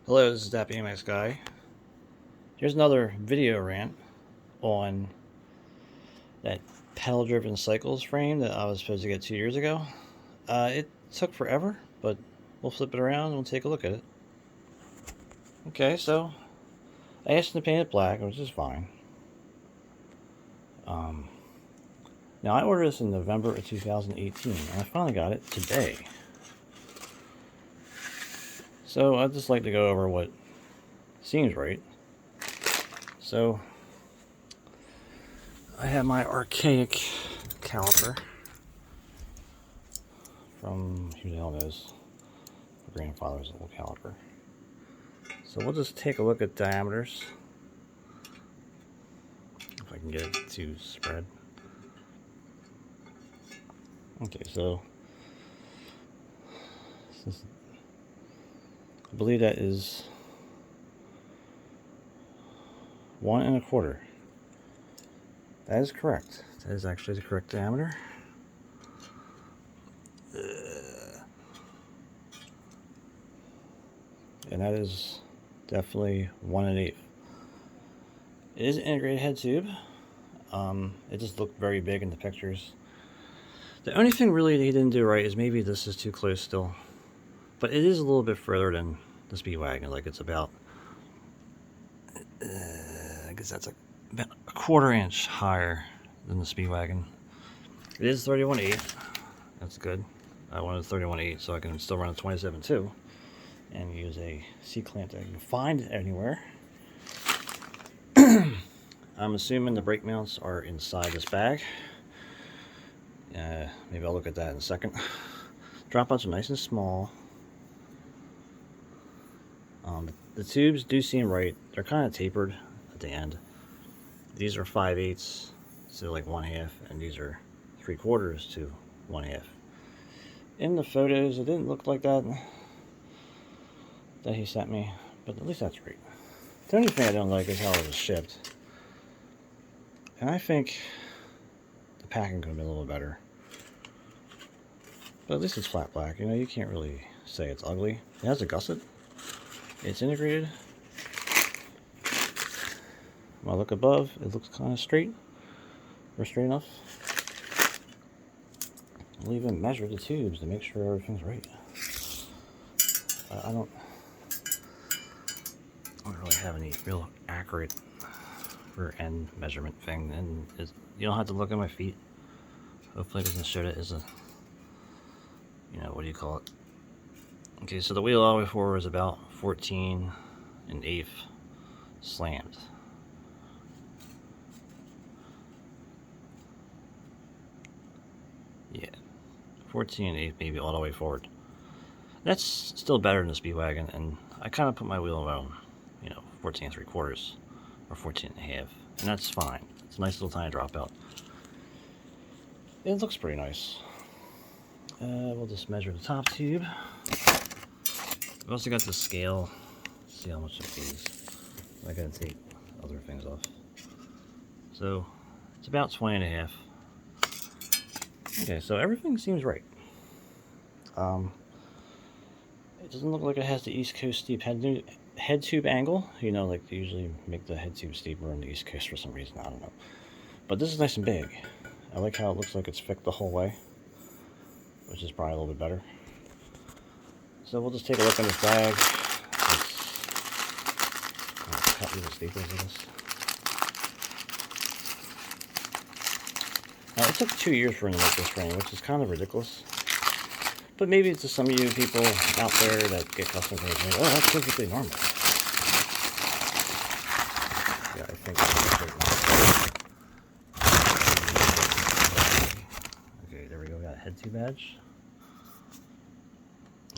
Hello, this is Dappy AMX Guy. Here's another video rant on that pedal-driven cycles frame that I was supposed to get 2 years ago. It took forever, but we'll flip it around and we'll take a look at it. Okay, so I asked them to paint it black, which is fine. Now I ordered this in November of 2018, and I finally got it today. So I'd just like to go over what seems right. So I have my archaic caliper from, who the hell knows, my grandfather's old caliper. So we'll just take a look at diameters, if I can get it to spread. Okay, so I believe that is 1 1/4. That is correct. That is actually the correct diameter. And that is definitely 1 1/8. It is an integrated head tube. It just looked very big in the pictures. The only thing really he didn't do right is maybe this is too close still. But it is a little bit further than the Speedwagon. Like it's about, I guess that's about a 1/4 inch higher than the Speedwagon. It is 31/8. That's good. I wanted 31/8 so I can still run a 27/2 and use a C-clamp that I can find anywhere. I'm assuming the brake mounts are inside this bag. Maybe I'll look at that in a second. Dropouts are nice and small. The tubes do seem right. They're kind of tapered at the end. These are 5/8, so like 1/2, and these are 3/4 to 1/2. In the photos, it didn't look like that he sent me, but at least that's right. The only thing I don't like is how it was shipped. And I think the packing could have been a little better. But at least it's flat black. You know, you can't really say it's ugly. It has a gusset. It's integrated. When I look above, it looks kind of straight. Or straight enough. I'll even measure the tubes to make sure everything's right. I don't really have any real accurate rear end measurement thing, and you don't have to look at my feet. Hopefully it doesn't show that as a, you know, what do you call it? Okay, so the wheel all the way forward is about 14 1/8 slammed. Yeah, 14 1/8 maybe all the way forward. That's still better than the Speedwagon, and I kind of put my wheel around, you know, 14 3/4 or 14 1/2, and that's fine. It's a nice little tiny dropout. It looks pretty nice. We'll just measure the top tube. I've also got the scale. Let's see how much it weighs. I gotta take other things off. So it's about 20 1/2. Okay, so everything seems right. It doesn't look like it has the East Coast steep head tube angle. You know, like they usually make the head tube steeper on the East Coast for some reason. I don't know. But this is nice and big. I like how it looks like it's thick the whole way, which is probably a little bit better. So we'll just take a look in this bag. I'll cut these staples of this. Now, it took 2 years for him to make this frame, which is kind of ridiculous. But maybe it's to some of you people out there that get custom frames, like, oh, that's perfectly normal. Yeah, I think that's right. Okay, there we go. We got a head tube badge.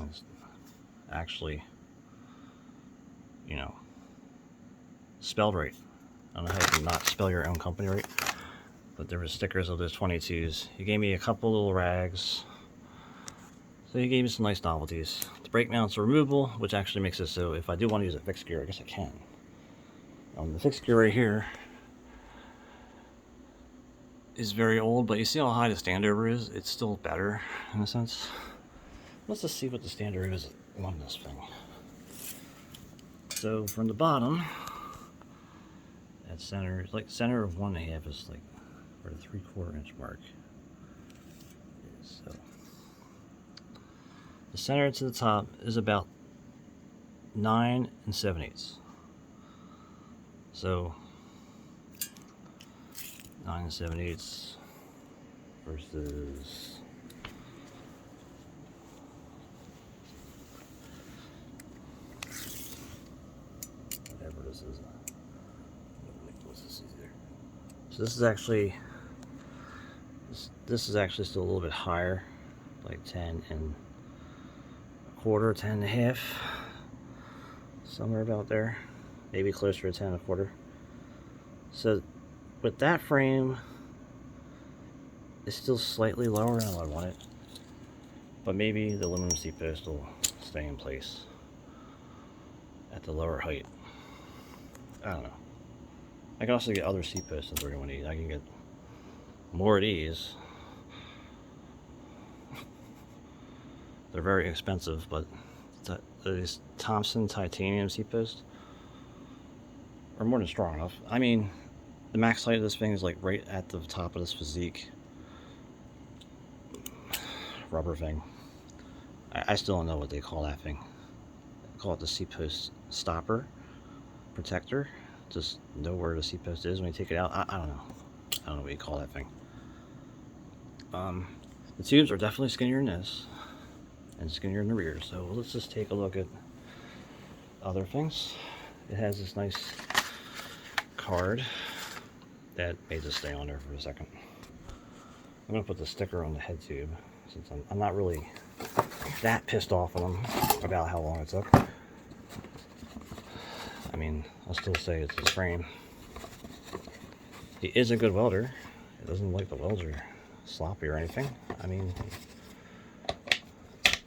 It's actually, you know, spelled right. I don't know how you can not spell your own company right. But there were stickers of those 22s. He gave me a couple little rags. So he gave me some nice novelties. The brake mounts are removable, which actually makes it so if I do want to use a fixed gear, I guess I can. The fixed gear right here is very old, but you see how high the standover is? It's still better, in a sense. Let's just see what the standover is on this thing. So from the bottom, at center, like center of 1.5 is like where the 3/4 inch mark is. So the center to the top is about 9 7/8. So 9 7/8 versus whatever this is. What's this either? So this is actually still a little bit higher, like 10 1/4, 10 1/2, somewhere about there, maybe closer to 10 1/4. So with that frame, it's still slightly lower than I want it, but maybe the aluminum seat post will stay in place at the lower height. I don't know. I can also get other seat posts in 31E. I can get more of these. They're very expensive, but these Thompson titanium seat posts are more than strong enough. I mean, the max height of this thing is like right at the top of this physique rubber thing. I still don't know what they call that thing. They call it the seat post stopper, protector. Just know where the seat post is when you take it out. I don't know. I don't know what you call that thing. The tubes are definitely skinnier than this, and skinnier in the rear. So let's just take a look at other things. It has this nice card that may just stay on there for a second. I'm gonna put the sticker on the head tube since I'm not really that pissed off at them about how long it took. I mean, I'll still say it's his frame. He is a good welder. It doesn't like the welds are sloppy or anything. I mean,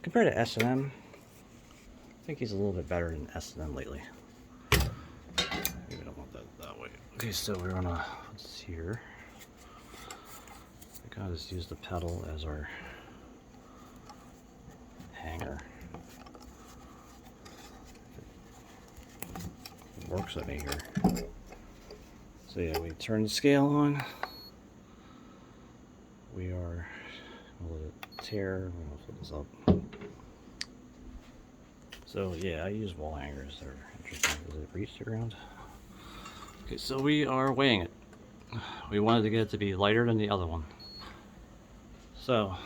compared to S&M, I think he's a little bit better than S&M lately. Maybe I don't want that way. Okay, so we're gonna, what's here? I gotta just use the pedal as our hanger. It works at me here. So yeah, we turn the scale on. We are, we'll let it tear. We're gonna flip this up. So yeah, I use wall hangers. They're interesting. Does it reach the ground? Okay, so we are weighing it. We wanted to get it to be lighter than the other one. So,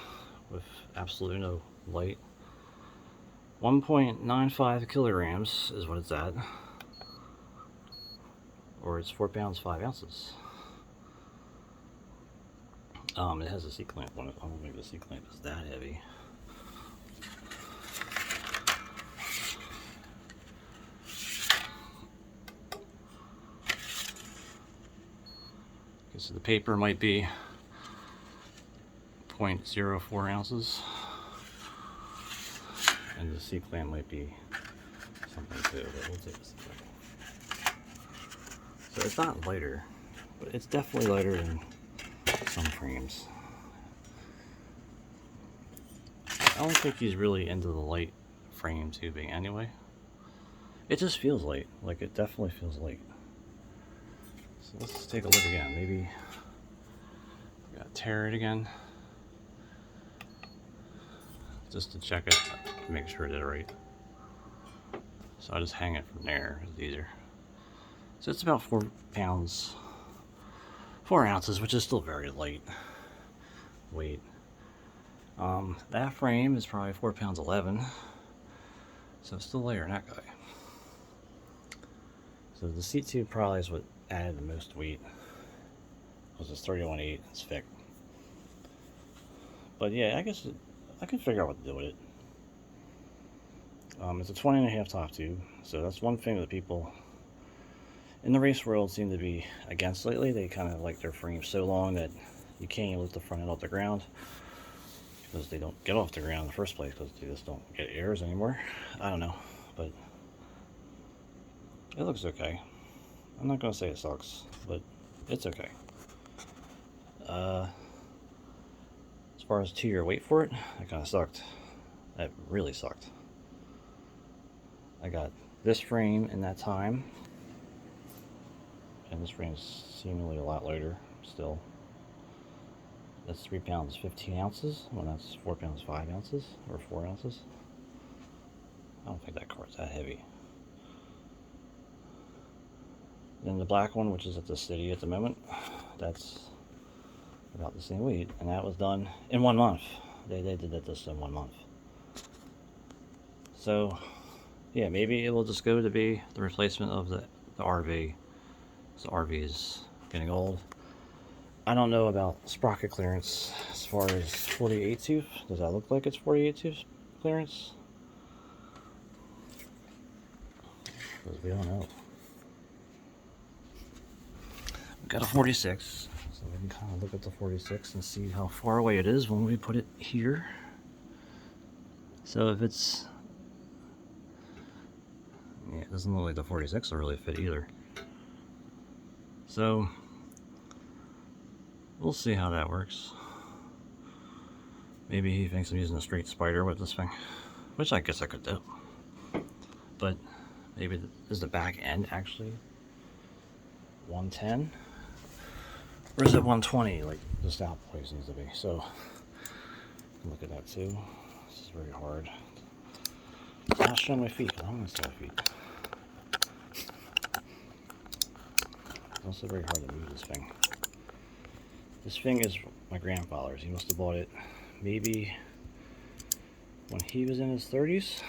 with absolutely no light, 1.95 kilograms is what it's at. Or it's 4 pounds 5 ounces. It has a seat clamp on it. I don't think the seat clamp is that heavy. Okay, so the paper might be 0.04 ounces. And the seat clamp might be something too, but we'll take the seat clamp. So it's not lighter, but it's definitely lighter than some frames. I don't think he's really into the light frame tubing anyway. It just feels light. Like, it definitely feels light. So let's just take a look again. Maybe we gotta tear it again. Just to check it, make sure I did it right. So I just hang it from there, it's easier. So it's about 4 pounds, 4 ounces, which is still very light weight. That frame is probably 4 pounds 11, so it's still lighter than that guy. So the seat tube probably is what added the most weight, because it's 31/8, it's thick. But yeah, I guess I can figure out what to do with it. It's a 20.5 top tube, so that's one thing that people in the race world seem to be against lately. They kind of like their frame so long that you can't even lift the front end off the ground, because they don't get off the ground in the first place, because they just don't get airs anymore. I don't know, but it looks okay. I'm not going to say it sucks, but it's okay. As far as 2-year wait for it, that kind of sucked. That really sucked. I got this frame in that time, and this frame is seemingly a lot lighter still. That's 3 pounds 15 ounces, when that's 4 pounds 5 ounces, or 4 ounces. I don't think that card's that heavy. Then the black one, which is at the city at the moment, that's about the same weight, and that was done in 1 month. They did that just in 1 month. So yeah, maybe it will just go to be the replacement of the RV. So RV is getting old. I don't know about sprocket clearance as far as 48 tooth. Does that look like it's 48 tooth clearance? Because we don't know. We've got a 46, so we can kind of look at the 46 and see how far away it is when we put it here. So if it's, yeah, it doesn't look like the 46 will really fit either. So we'll see how that works. Maybe he thinks I'm using a straight spider with this thing, which I guess I could do. But maybe is the back end actually 110? Or is it 120 like the stop place needs to be? So look at that too. This is very hard. I'll show my feet. I'm gonna show my feet. It's also very hard to move this thing. This thing is my grandfather's. He must have bought it maybe when he was in his 30s.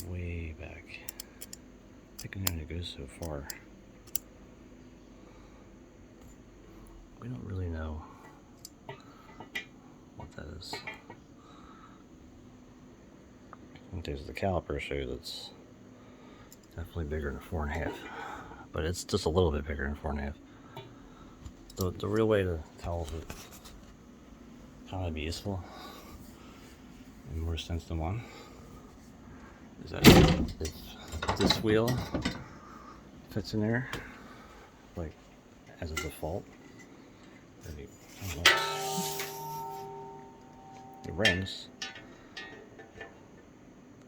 Way back. I think it goes so far. We don't really know what that is. I think there's the caliper show that's definitely bigger than 4.5, but it's just a little bit bigger than 4.5. The real way to tell if it kind of be useful in more sense than one is that if this wheel fits in there, like as a default, maybe, I don't know, it rings.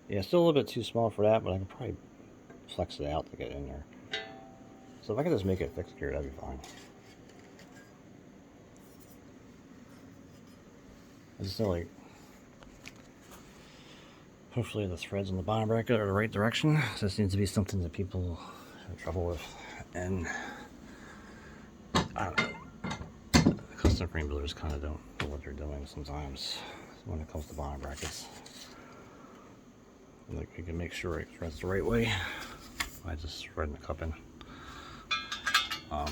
Yeah, it's still a little bit too small for that, but I can probably flex it out to get in there. So if I could just make it fixed here, that'd be fine. I just feel like hopefully the threads on the bottom bracket are the right direction. This needs to be something that people have trouble with, and I don't know. Custom frame builders kind of don't know what they're doing sometimes when it comes to bottom brackets. Like, we can make sure it threads the right way by just threading the cup in. I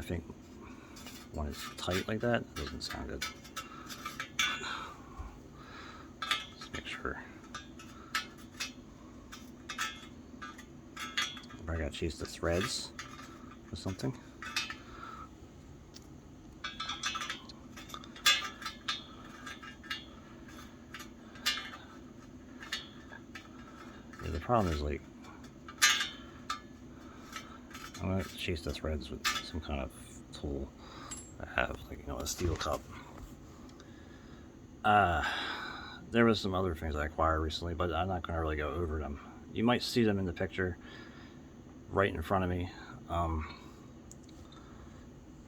think when it's tight like that, it doesn't sound good. Just make sure. If I gotta chase the threads or something. Yeah, the problem is, like, I'm gonna chase the threads with some kind of tool I have, like, you know, a steel cup. There was some other things I acquired recently, but I'm not gonna really go over them. You might see them in the picture right in front of me.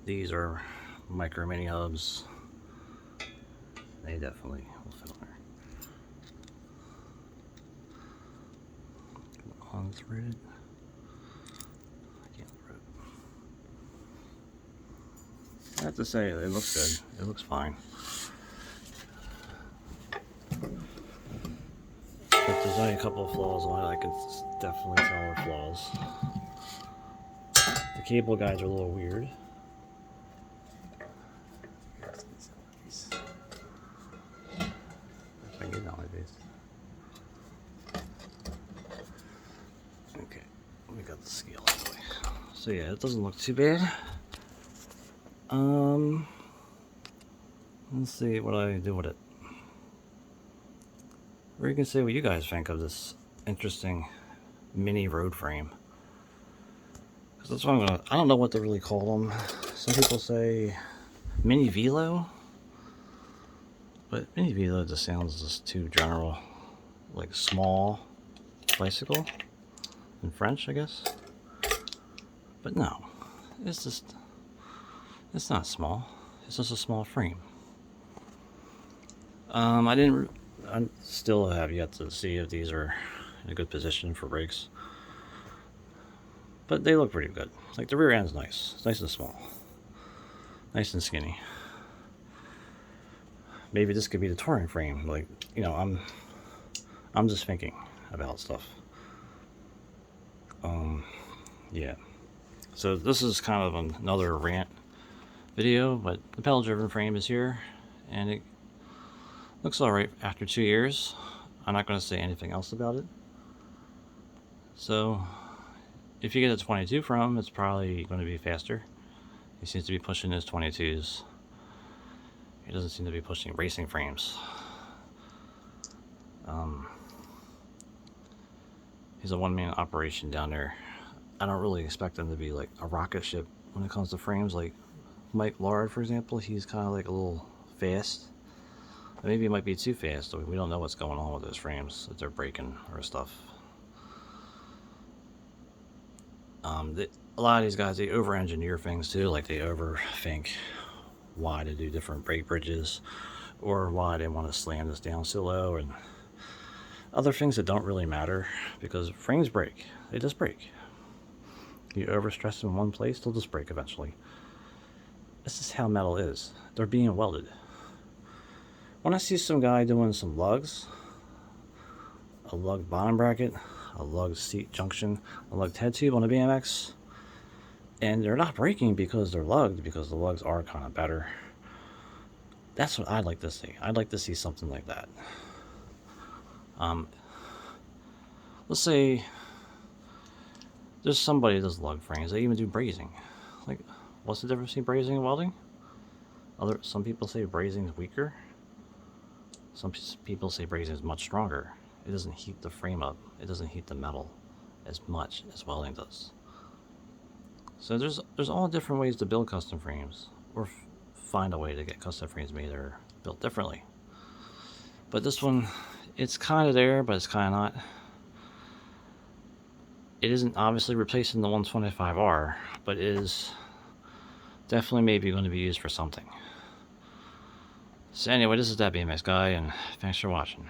These are micro mini hubs. They definitely will fit on there. Unthreaded. I can't thread. I have to say, it looks good. It looks fine. But there's only a couple of flaws on it. I can definitely tell are flaws. The cable guides are a little weird. If I can get it on my base. Okay, we got the scale out of the way. So yeah, it doesn't look too bad. Let's see what I do with it. Or you can say what you guys think of this interesting mini road frame. Because that's what I'm gonna, I don't know what to really call them. Some people say mini velo, but mini velo just sounds just too general. like small bicycle in French, I guess. But no, it's not small. It's just a small frame. I still have yet to see if these are in a good position for brakes. But they look pretty good. Like the rear end's nice. It's nice and small. Nice and skinny. Maybe this could be the touring frame. Like, you know, I'm just thinking about stuff. Yeah. So this is kind of another rant video, but the pedal driven frame is here and it looks alright after 2 years. I'm not going to say anything else about it. So if you get a 22 from, it's probably going to be faster. He seems to be pushing his 22s. He doesn't seem to be pushing racing frames. He's a one-man operation down there. I don't really expect him to be like a rocket ship when it comes to frames. Like Mike Lard, for example, he's kind of like a little fast. Maybe it might be too fast. We don't know what's going on with those frames, if they're breaking or stuff. A lot of these guys, they over-engineer things too. Like they overthink why to do different brake bridges, or why they want to slam this down so low, and other things that don't really matter, because frames break. They just break. You overstress them in one place, they'll just break eventually. This is how metal is. They're being welded. When I see some guy doing some lugs, a lug bottom bracket, a lug seat junction, a lugged head tube on a BMX, and they're not breaking because they're lugged, because the lugs are kind of better. That's what I'd like to see. I'd like to see something like that. Let's say there's somebody that does lug frames. They even do brazing. Like, what's the difference between brazing and welding? Some people say brazing is weaker. Some people say brazing is much stronger. It doesn't heat the frame up. It doesn't heat the metal as much as welding does. So there's all different ways to build custom frames, or find a way to get custom frames made that are built differently. But this one, it's kind of there, but it's kind of not. It isn't obviously replacing the 125R, but it is definitely maybe going to be used for something. So anyway, this is that BMX guy, and thanks for watching.